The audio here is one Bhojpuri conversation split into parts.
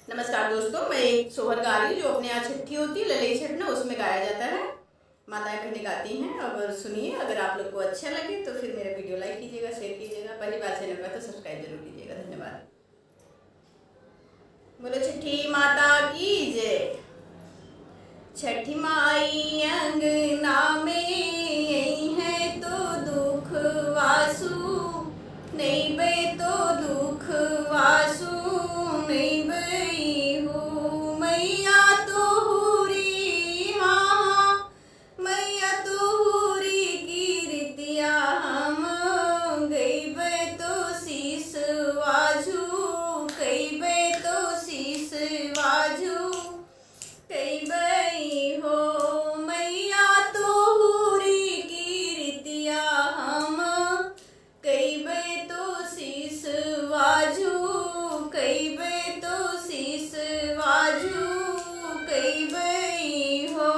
नमस्कार दोस्तों, मैं एक सोहर गा रही हूँ जो अपने यहाँ छठी होती है, ललई छठ ना, उसमें गाया जाता है। माताएं बहनें गाती हैं। अगर सुनिए, अगर आप लोग को अच्छा लगे तो फिर मेरा वीडियो लाइक कीजिएगा, शेयर कीजिएगा। पहली बार चैनल पर तो सब्सक्राइब जरूर कीजिएगा। धन्यवाद। बोलो छठी माता की जय। छठी माई अंगना में यही है तो दुख वासु नहीं बे, तो दुख वासु नहीं बई हो। मैया तो हुरी, हाँ मैया तो हुरी कीर्तिया हम गई बे तो शीस वाजू, कई बे तो शीस वाजू कई बई हो। मैया तो हुरी कीर्तिया हम कई बे तो शीस वाजू, कई बे तो शीस वाजू कई बई हो।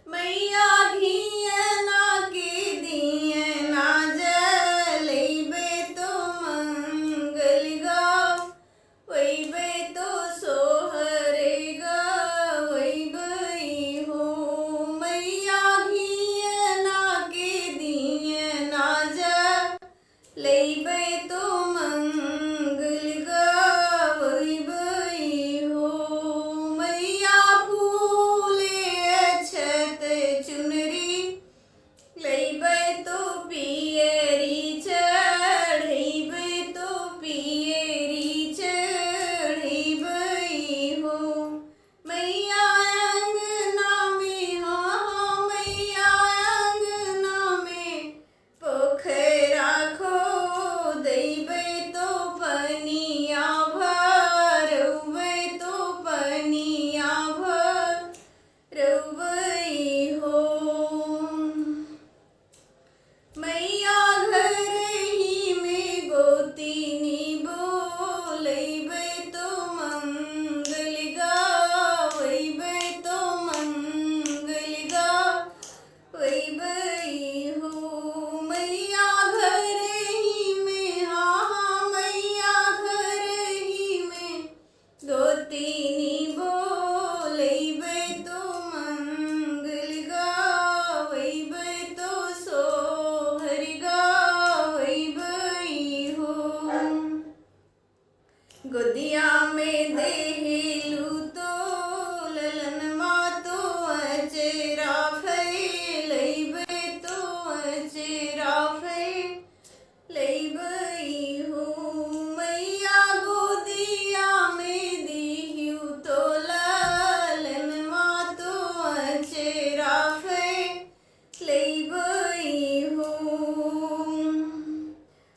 मैया घियना के दियना जलैबे तो मंगल गाव, वैबे तो सोहर गवैबई हो। मैया घियना के दियना जलैबे तो मंगल गवैबई हो। मैया फूले अक्षत चुनरी लैबे तो पियरी चढ़ैबे तो पियरी चढ़ैबई हो। मैया अंगना में, हाँ मैया अंगना में पोखरा खोदैबे तो पनिया भरौबे तो पनिया भरौबई हो। मैया घर ही में गोतिनी बोलैबे तो मंगल गावैबे तो मंगल गावैबई हो। मैया घर ही में, हाँ मैया घर ही में गोतिनी बोलैबे तो मंगल गावैबे तो सोहर गावैबई हो। गोदिया में देहलू तो ललनमा तो अचेरा फैलैबे तो अचेरा फैलैबई हो। मैया गोदिया में दिहू तो ललनमा तो अचेरा फैलैबई हो।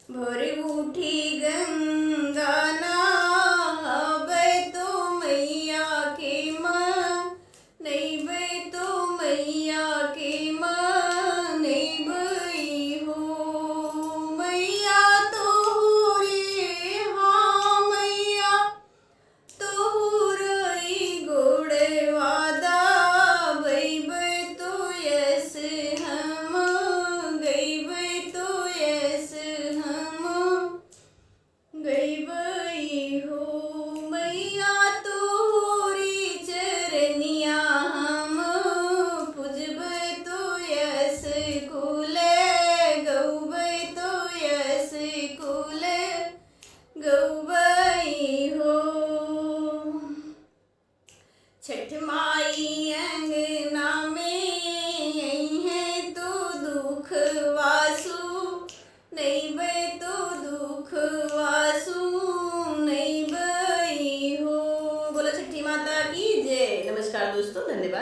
भोर उठी गंगा नहाबे तो मैया के मनैबे तो मैया के मनैबई हो। मैया तो हुरी, हाँ मैया तो हुरई गोड़वा दाबैबे तो यस हम गैबे तो यस हम गैबई हो। मैया तो हुरी चरनिया हम पूजबे तो यस कुले गौबे तो यस कुले गौबई हो। छठ माई अंगना में यही है तो दुख वासु नहीं बे तो दुख वासु नहीं बई हो। बोलो छठी माता की जय। नमस्कार दोस्तों, धन्यवाद।